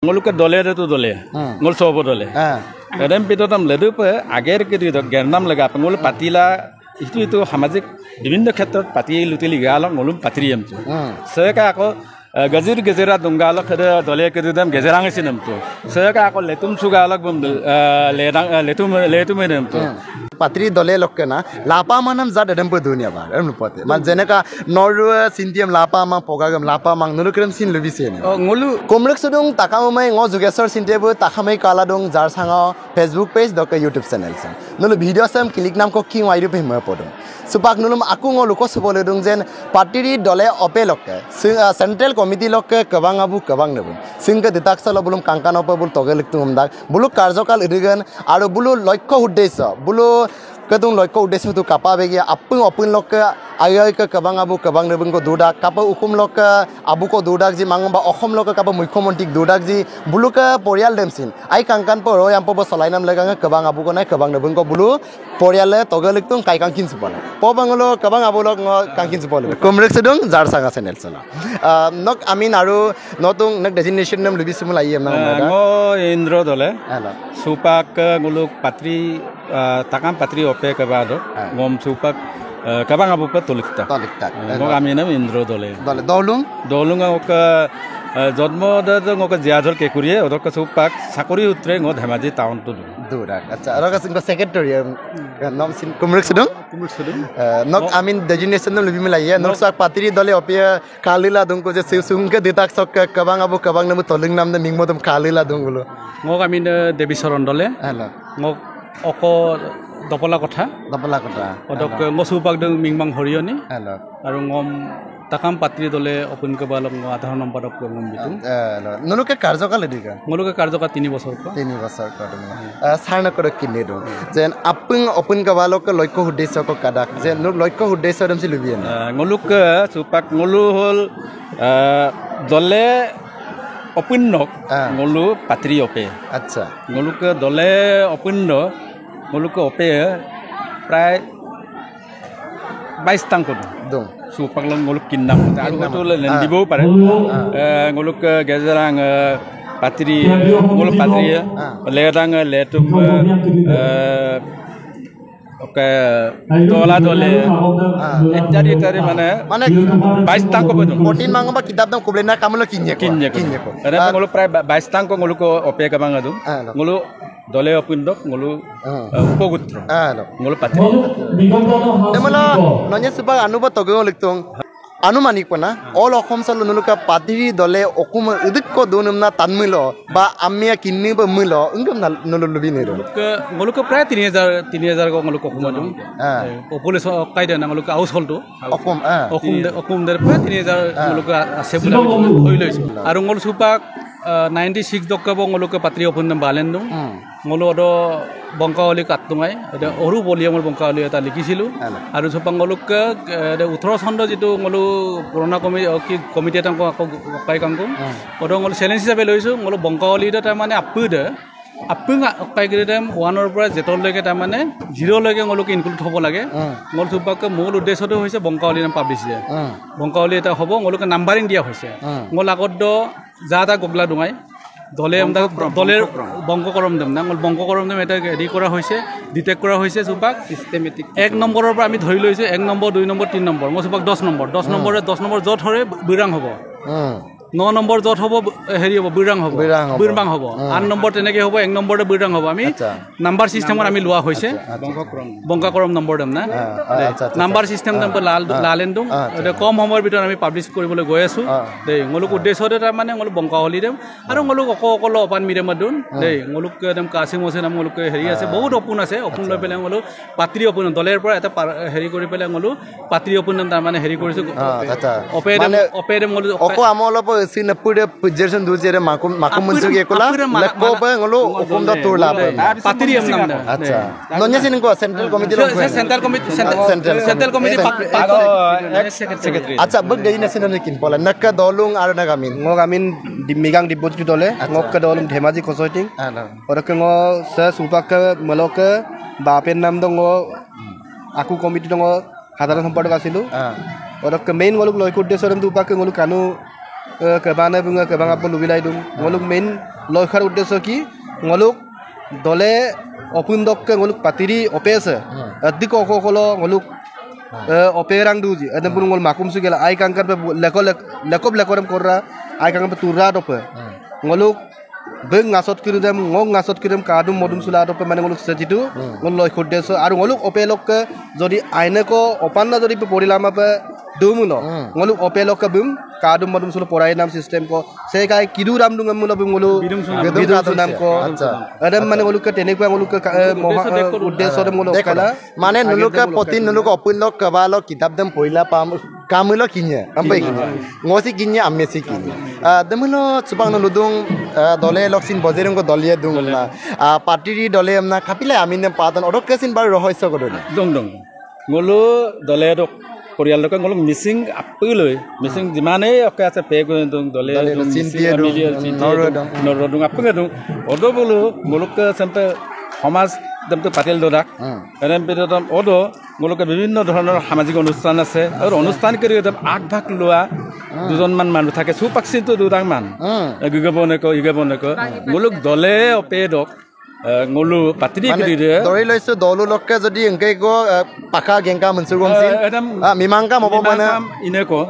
ngoluk ke dole itu dole ngol sobo dole kadang pito tam ledu pe agar ke itu gernam lega ngol patila itu সামাজিক বিভিন্ন ক্ষেত্ৰত পাতি লুটিলি গাল ngolum patriyam tu saya ka ako gazir gezera dungalak kada dole ke dam gezerang sinam tu saya ka ako letum sugalak bum letum menam tu patri dole lokke na lapa manam za dedem pe dunia ba em lupote man jeneka norwe sintiam lapa ma pogagam lapa mang nurukrem sin lubise ne ngolu komrek sudung takamai ngo jugesor sintebu takamai kala dong jar sanga facebook page doka youtube channel san nulu video sam click nam ko ki wairu pe ma podong supak nulum aku ngolu ko subole dong jen patri dole ope lokke central committee lokke kabang abu kabang nebun singka ditak sala bulum kangkan ope bul togelik tum dak bulu karjokal idigan aru bulu লক্ষ্য উদ্দেশ্য bulu kadung loi ko desu tu kapa begi apun lok ayai ke kabang abu kabang nebung ko dudak kapa ukum lok abu ko dudak ji mangba okhom lok kapa mukhomontik dudak ji bulu ka porial demsin ai kangkan po ro yam po solainam legang kabang abu ko nai kabang nebung ko bulu poriale togelik tung kai kangkin supala po bangolo kabang abu lok kangkin supala komrek sedung jar sanga channel sala nok amin aru notung nak designation nam lubi sumul ayem na ngo indro dole supak nguluk patri takam patri ope kabado ngom supak kabang abu pe tolikta ngo amin nam indro dole dolung ok জন্ম ngok jiadol ke kurie odok supak sakuri utre ngo dhemaji town tu durak acha aroga sing secretary nam sin kumrek sedung nok amin designation nam lubi milaiya nok sak patri dole opia kalila dung ko je sung ke ditak sok kabang abu kabang nam toling nam mingmo dum kalila dung gulo ngok amin debi soron dole ngok oko dopola kotha odok ngo supak dung mingmang horioni aru ngom takam patri dole opun ke balong adhar number of ngom bitu nuluke karjokal ediga ngoluke karjokal 3 বছর ko sarna kore kinne do jen apung opun ke balok loikko uddesho ko kadak jen nuk loikko uddesho dam si lubian ngoluk supak ngolu hol dole opun nok ngolu patri ope acha ngoluk dole opun no ngoluk ope pray 22 tang ko dong supak lang ngoluk kinam aru to lendibo pare ngoluk gezerang patri ngoluk patri lerang letum oke tola dole ityadi mane 22 tang ko bedo 14 mangba kitab dam kublena kamulo kinye ko ada ngoluk pray 22 tang ko ngoluk ope ka bang adum ngoluk dole opindok ngolu upogutra ngolu patri demala nonya subak anuba togo liktong anumanik pana all okhom salo nuluka patri dole okum idik ko donumna tanmilo ba amya kinni ba milo ungam nululubi nero ngolu ko pray 3000 ko ngolu ko kumadum population kaida na ngolu ka household to okum der pray 3000 ngolu ka asebula hoilois aru ngolu supak 96 dokabo ngolu ka patri opun balendo ngolu odo bongkaoli katungai ada oru boliamol bongkaoli eta likisilu aru sopang ngolu ka 18 khond jitu ngolu purana committee tam ko pai kangko odo ngolu challenge hisabe loisu ngolu bongkaoli ta mane appunga pai gredam 1 or pura jetol leke ta mane 0 leke ngolu ke include hobo lage ngolu supak ka mul uddesho to hoise bongkaoli nam publish je bongkaoli eta hobo ngolu ka numbering dia hoise ngol agod do jada gogla dungai দলে আমদা দলের বংককরম them না বংককরম them এটা ready করা হইছে detect করা হইছে সুপাক systematic 1 নম্বৰৰ পৰা আমি ধৰি লৈছো 1 নম্বৰ 2 নম্বৰ 3 নম্বৰ মই সুপাক 10 নম্বৰ যত হৰে বিৰাং হ'ব 9 নম্বৰ যত হ'ব হেৰি হ'ব বিৰাং হ'ব 8 নম্বৰ তেনেকে হ'ব 1 নম্বৰতে বিৰাং হ'ব আমি নাম্বাৰ সিস্টেমত আমি লোৱা হৈছে বংককৰম নম্বৰ দেম না নাম্বাৰ সিস্টেম দেম লালেন্দুং এটা কম সময়ৰ ভিতৰত আমি পাবলিশ কৰিবলৈ গৈ আছো দেই ngoluk উদ্দেশ্যতে তাৰ মানে ngoluk বংকাৱলি দেম আৰু ngoluk অকল অপান মিডিয়াম দুন দেই ngoluk একদম কাছে মছে নাম ngoluk হেৰি আছে বহুত অপুন আছে অপুন লৈ পেলাই ngoluk পাত্ৰী অপুন দলেৰ পৰা এটা হেৰি কৰি পেলাই ngoluk পাত্ৰী অপুন তাৰ মানে হেৰি কৰিছো অপেৰে ngoluk অকো আমলপ sinapure pujerson dujere makum munsugi ekola lekko ba ngolo okum da turla patri am namda acha nonya sinin ko central committee lo central committee secretary acha bag dei national kin pola nakka dolung ar nagamin ngogamin migang diboti dole ngokka dolung dhemaji consulting orake ngo sa supaka maloka bapen nam dongo aku committee dongo সাধারণ সম্পাদক আছিলো orake main ngoluk loikudde soram du upake ngoluk kanu কেবানে বুঙে কেবাঙাপ লুবিলাই দিওঁ ngoluk main লক্ষ্যৰ উদ্দেশ্য কি ngoluk দলে অপুন্দককে ngoluk Patiri অপেছে আদিক অকল ngoluk অপেৰাং দুজি এনে বুং ngol মাকুম সুগেলা আই কাংকার লেকরম কররা আই কাংকার তুরা দপে ngoluk বেং নাচত কিরুদেম ngong নাচত কিরুম কাদুম মদুম সুলা দপে মানে ngoluk সেজিতু ngol লক্ষ্য উদ্দেশ্য আৰু ngoluk অপেলককে যদি আইনেক অপান্ন যদি পৰিলামাপে দুমুনো ngoluk অপেলককে বুম kadum madum sulu porai nam system ko sei kai kidu ram dungam mula bungulu bidum sunam ko adam mane ngoluk tenek pa ngoluk uddesho dem ngoluk kala mane nuluk potin nuluk opunlok kabalo kitab dem poila pam kamulo kinya ampai kinya ngosi kinya amesi kinya demulo subang nuludung dole loksin bozerung ko doliya dung na patiri dole amna kapila amine padan odok kesin bar rohoiso kodone dong ngolu dole dok পৰিয়ালকে ngoluk Mising আপলৈ মিসিং যিমানে অকে আছে পে কৰি দলে নৰদং আপকে দং অদ বলো ngoluk sempe সমাজ দমতে পাতিল দৰাক এৰম পেদম অদ ngoluk বিভিন্ন ধৰণৰ সামাজিক অনুষ্ঠান আছে আৰু অনুষ্ঠান কৰি আগভাগ লোৱা দুজনমান মানুহ থাকে সুপাক্ষিত দুদাং মান গগবনক ngoluk দলে অপেদক ngolu patri kiri dori loisu dolu lokke jodi engke go paka gengka mensur gomsin mimangka mobo mana ineko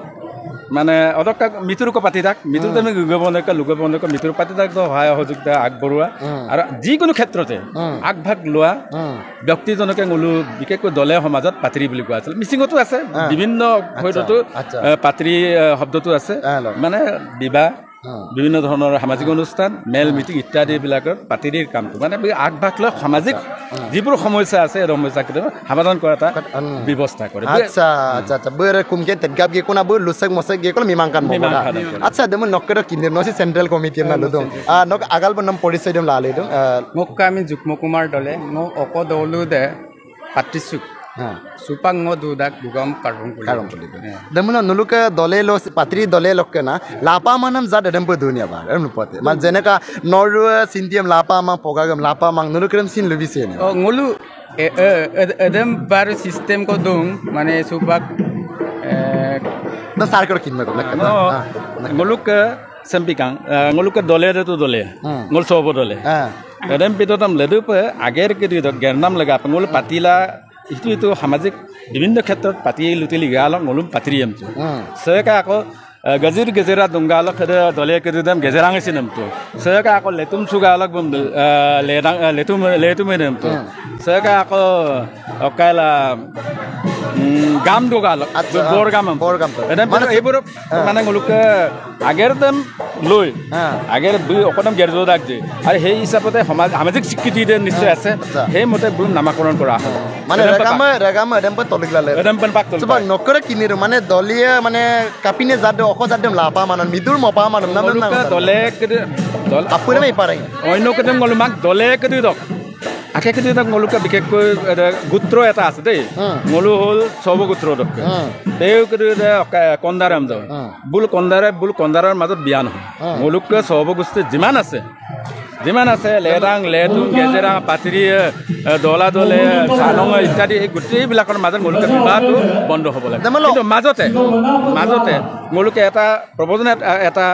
মানে অদক মিতুৰ ক পাতি থাক মিতুৰ তুমি লুগবনক মিতুৰ পাতি থাক সহায় সহযোগিতা আগবঢ়োৱা আৰু যিকোনো ক্ষেত্ৰতে আগভাগ লোৱা ব্যক্তিজনকে ngolu বিশেষকৈ দলে সমাজত পাত্ৰী বুলি কোৱা আছিল মিচিঙতো আছে বিভিন্ন হয়তো পাত্ৰী শব্দটো আছে মানে বিবাহ বিভিন্ন ধৰণৰ সামাজিক অনুষ্ঠান মেল মিটিং ইত্যাদি বিলাকৰ পাতিৰিৰ কামটো মানে আগভাগ লৈ সামাজিক যিবোৰ সমস্যা আছে এই সমস্যাকে সমাধান কৰা এটা ব্যৱস্থা কৰে আচ্ছা বৰ কুমকে তেগাব গে কোনা বৰ লুসক মসক গে কোন মিমাংকান মবা আচ্ছা দেম নকৰ কিনে নসি সেন্ট্ৰাল কমিটি না লদং নক আগাল বনম পৰিচয় দেম লালে দং মক্কা আমি যুগ্ম কুমাৰ দলে ং অক দলু দে পাতিসুক সুপাং দুদাক দুগম কারণ দেমুন নুলুকে দলে লো পাত্রি দলে লক্কে না লাপা মানাম যা দেম প দুনিয়া বার এম পতে মান জেনেকা নরু সিন্টিয়াম লাপা মা পগাগম লাপা মাং নুলুকেম scene লবিছে ngolu edem bar system ko dong mane subak na sarkar kinma ko ngoluk sempikang ngoluk dole tu dole ngol sobo dole edem pitotam ledu pe ager ke di gernam lega ngol patila itu সামাজিক বিভিন্ন ক্ষেত্ৰত পাতি লুটিলি গাল ngolum patriyam tu seka ako gazir gezera dungalak dole ke dam gezerang sinam tu seka ako letum sugalak bum letum menam tu seka ako okala গাম দুগালক বৰগাম মানে এইবোৰ মানে ngoluk আগেৰ দাম লৈ আগেৰ দুই অকদম গেৰজো ৰাখছে আৰু সেই হিচাপতে সামাজিক স্বীকৃতি নিশ্চয় আছে সেই মতে বুম নামাকৰণ কৰা হয় মানে ৰেগাম এডম পন তলিগলালে এডম পন পাক তলিগলা নকৰে কিনিৰো মানে দলিয়ে মানে কাপিনে জাদ অখজাদম লাপা মানন মিদুৰ মপা মানন না দলে দল আপুৰে মে পাৰে অন্য কেদম ngolum mak দলে কেদি দক আকে কেদি দক ngoluk বিশেষকৈ গোত্ৰ এটা আছে দেই ngolu হল সব গোত্ৰ দক তেও কেদি কন্দাৰাম দ বুল কন্দাৰৰ মাজত বিয়া নহয় ngoluk সব গোষ্ঠী যিমান আছে লেৰাং লেতুম গেজেৰা পাত্ৰী দলা দলে সানং ইত্যাদি এই গোটেইবিলাকৰ মাজত ngoluk বিবাহটো বন্ধ হ'ব লাগে কিন্তু মাজতে ngoluk এটা প্ৰবোধন এটা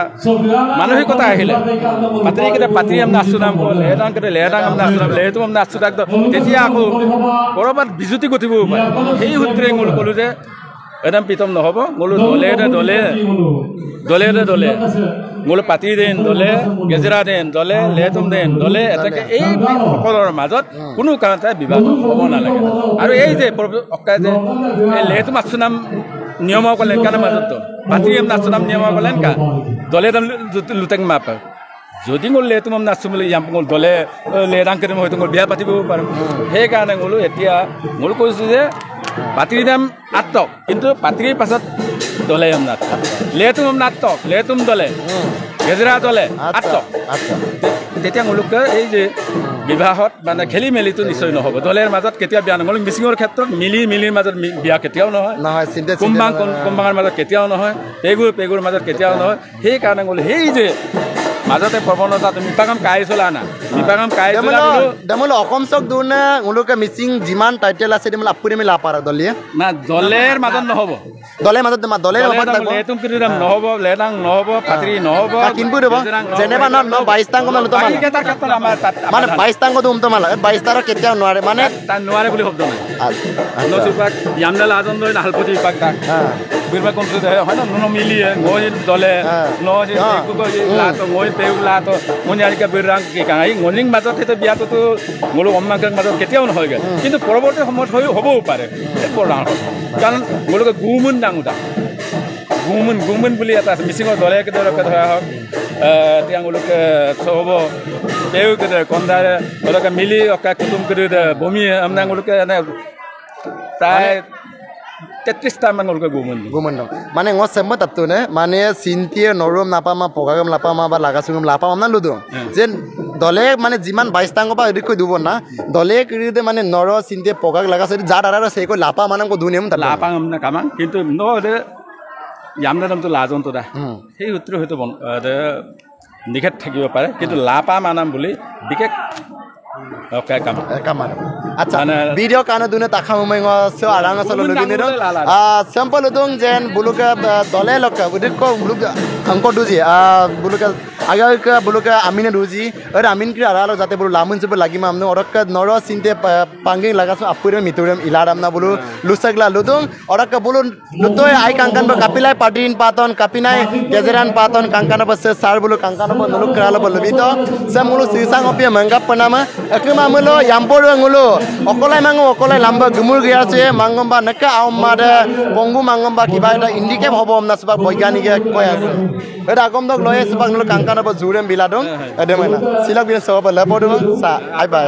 মানসিকতা আহিলে পাত্ৰী আম নাচুনাম লেৰাং আম নাচুনাম লেতুম আম নাচুনাক তেতিয়া আকৌ কৰবাত বিজুতি গঠিব পাৰে সেই সূত্ৰে ngoluk ক'লো যে একদম পিতম নহ'ব ngolu দলে ngolu পাতি দেন দলে গেজেৰা দেন দলে লেতুম দেন দলে এটাকে এই সকলৰ মাজত কোনো কাৰণতে বিবাদ হ'ব নালাগে আৰু এই যে অকাই যে লেতুম আছুনাম নিয়ম কলেন কানে মাজত পাতি এম নাছুনাম নিয়ম কলেন কা দলে দম লুটেং মাপ যদি ngol লেতুম নাছুম ইয়াম ngol দলে লেৰাং কেম হয়তো ngol বিয়া পাতিব পাৰিম সেই কাৰণে ngolu এতিয়া ngol কৈছো যে পাত্ৰীৰ দাম আটক কিন্তু পাত্ৰীৰ পাছত দলে নাট লেতুম নাটক লেতুম দলে গেজেৰা দলে আটক তেতিয়া ngoluk এই যে বিবাহত মানে খেলি মেলিটো নিশ্চয় নহ'ব দলেৰ মাজত কেতিয়া বিয়া নহ'ল মিচিঙৰ ক্ষেত্ৰত মিলিৰ মাজত বিয়া কেতিয়াও নহয় কুম্বাঙৰ মাজত কেতিয়াও নহয় পেগুৰ মাজত কেতিয়াও নহয় সেই কাৰণে ngol সেই যে মাজতে প্ৰৱণতা মিপাকাম কাই চলা না মিপাকাম কাই চলা দেমল অসম চক দুনে উলোকে মিচিং যিমান টাইটেল আছে দেমল আপুনি আমি লাপাৰা দলিয়ে না দলেৰ মাজত নহব দলেৰ মাজত দলেৰ লেতুম কিৰাম নহব লেনাং নহব পাত্ৰী নহব কিনবু দেব যেনেবা ন 22 টাংগ মানে তোমাল কেটাৰ ক্ষেত্ৰত আমাৰ তাত মানে 22 টাংগ দুম তোমাল 22 টাৰ কেতিয়াও নোৱাৰে মানে তাত নোৱাৰে বুলি শব্দ নাই নসুপাক ইয়ামদাল আজন্দ হালপতি পাক তাক বিৰবা কোনটো হয় না ন মিলিয়ে মই দলে ন যে লাটো মই পেউ লাটো মই আনিকা বিৰাং কি কাই মৰ্নিং মাজত হেতে বিয়াটো মোলো অম্মাকৰ মাজত কেতিয়াও নহয়গে কিন্তু পৰৱৰ্তী সময়ত হ'বও পাৰে বৰ ডাঙৰ কাৰণ মোলোকে গুমুন ডাঙুটা গুমুন বুলি এটা আছে মিচিঙৰ দলে কেদৰকে ধৰা হওক এতিয়া মোলোকে হ'ব পেউ কেদৰ কন্দাৰে মোলোকে মিলি অকা কুটুম কৰি বমি আমনা মোলোকে প্ৰায় 33টা মান মোলোকে গুমুন মানে ঙ সেম তাতনে মানে চিন্তিয়ে নৰম নাপামা পগাগম লাপামা বা লাগাসুগম লাপামা না লুদো যে দলে মানে যিমান 22 টাংগ বা এদিক কই দুব না দলে কিৰিতে মানে নৰ চিন্তিয়ে পগাগ লাগাছে যা দাৰা সেই কই লাপা মানক দুনিয়ম তা লাপা আমনা কামা কিন্তু ন ইয়ামদামটো লাজন্ত দা সেই সূত্র হয়তো নিখেত থাকিব পাৰে কিন্তু লাপা মানাম বুলি বিশেষ কামান আচ্ছা ভিডিও কানে দুনে তাখামৈ ছ আৰাং সল লদিনে সিম্পল উদং যেন বুলুকা দলে লকা বুদিক বুলুকা অঙ্ক দুজি বুলুকা আগাকা বুলুকা আমিনে দুজি আর আমিন কি আরালো যাতে বুলু লামুন সব লাগিমা আমনে অরকা নর সিনতে পাঙ্গি লাগাছ আপুরে মিতুরম ইলারাম না বুলু লুসাগলা লুদং অরকা বুলু লুতয় আই কাঙ্কান কাপিলাই পাটিন পাতন কাপিনাই গেজরান পাতন কাঙ্কান বস সার বুলু কাঙ্কান ব নুলুক করালো বলবিতো সে মুলু সিসাং অপিয়া মঙ্গা পনামা একমা মুলো ইয়াম্পর ngulo অকলাই মাঙ্গো অকলাই লাম্বা গুমুর গিয়াছে মাঙ্গম্বা নকা আমমাদে বঙ্গু মাঙ্গম্বা কিবা এটা ইন্ডিকেট হবো আমনা সবা বৈজ্ঞানিকে কয় আছে এটা আগমদক লয়ে সবা নুলো কাঙ্কান ব জুরেম বিলাদং এদেমেনা সিলক বিন সবা লেপদু সা আই বাই